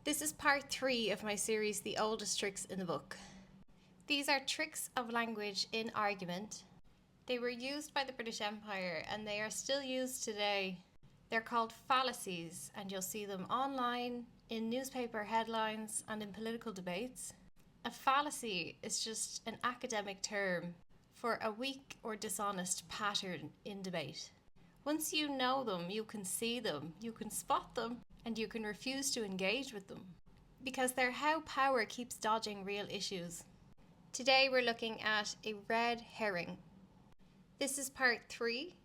This is part 3 of my series, The Oldest Tricks in the Book. These are tricks of language in argument. They were used by the British Empire and they are still used today. They're called fallacies, and you'll see them online, in newspaper headlines and in political debates. A fallacy is just an academic term for a weak or dishonest pattern in debate. Once you know them, you can see them, you can spot them, and you can refuse to engage with them, because they're how power keeps dodging real issues. Today we're looking at a red herring. This is part 3.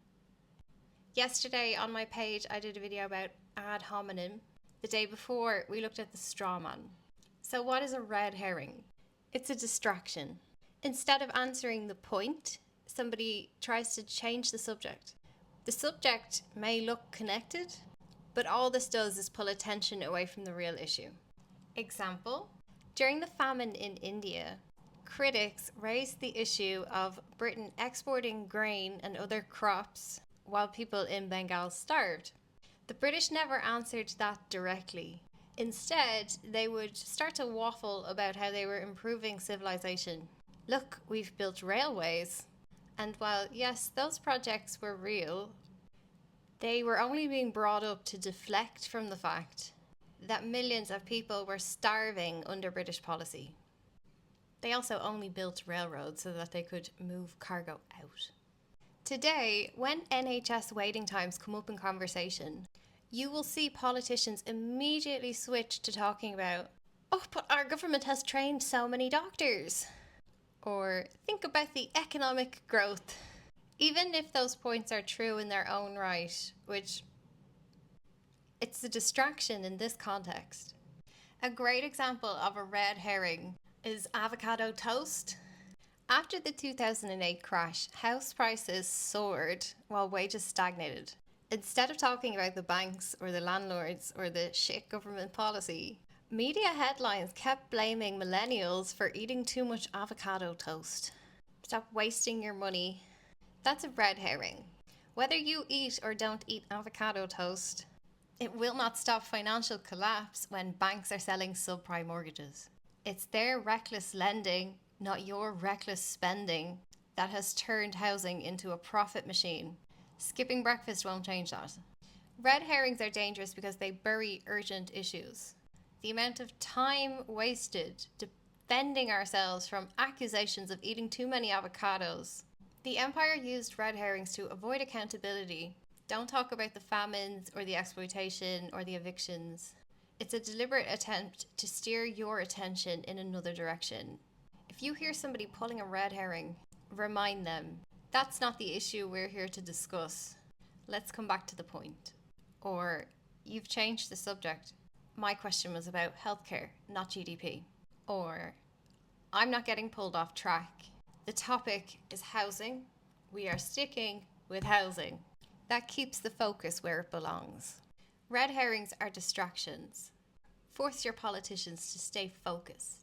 Yesterday on my page I did a video about ad hominem. The day before we looked at the straw man. So what is a red herring? It's a distraction. Instead of answering the point, somebody tries to change the subject. The subject may look connected, but all this does is pull attention away from the real issue. Example, during the famine in India, critics raised the issue of Britain exporting grain and other crops while people in Bengal starved. The British never answered that directly. Instead, they would start to waffle about how they were improving civilization. Look, we've built railways. And while, yes, those projects were real, they were only being brought up to deflect from the fact that millions of people were starving under British policy. They also only built railroads so that they could move cargo out. Today, when NHS waiting times come up in conversation, you will see politicians immediately switch to talking about, oh, but our government has trained so many doctors. Or think about the economic growth. Even if those points are true in their own right, which it's a distraction in this context. A great example of a red herring is avocado toast. After the 2008 crash, house prices soared while wages stagnated. Instead of talking about the banks or the landlords or the shit government policy, media headlines kept blaming millennials for eating too much avocado toast. Stop wasting your money. That's a red herring. Whether you eat or don't eat avocado toast, it will not stop financial collapse when banks are selling subprime mortgages. It's their reckless lending, not your reckless spending, that has turned housing into a profit machine. Skipping breakfast won't change that. Red herrings are dangerous because they bury urgent issues. The amount of time wasted defending ourselves from accusations of eating too many avocados. The empire used red herrings to avoid accountability. Don't talk about the famines or the exploitation or the evictions. It's a deliberate attempt to steer your attention in another direction. If you hear somebody pulling a red herring, remind them, that's not the issue we're here to discuss. Let's come back to the point. Or, you've changed the subject. My question was about healthcare, not GDP. Or, I'm not getting pulled off track. The topic is housing. We are sticking with housing. That keeps the focus where it belongs. Red herrings are distractions. Force your politicians to stay focused.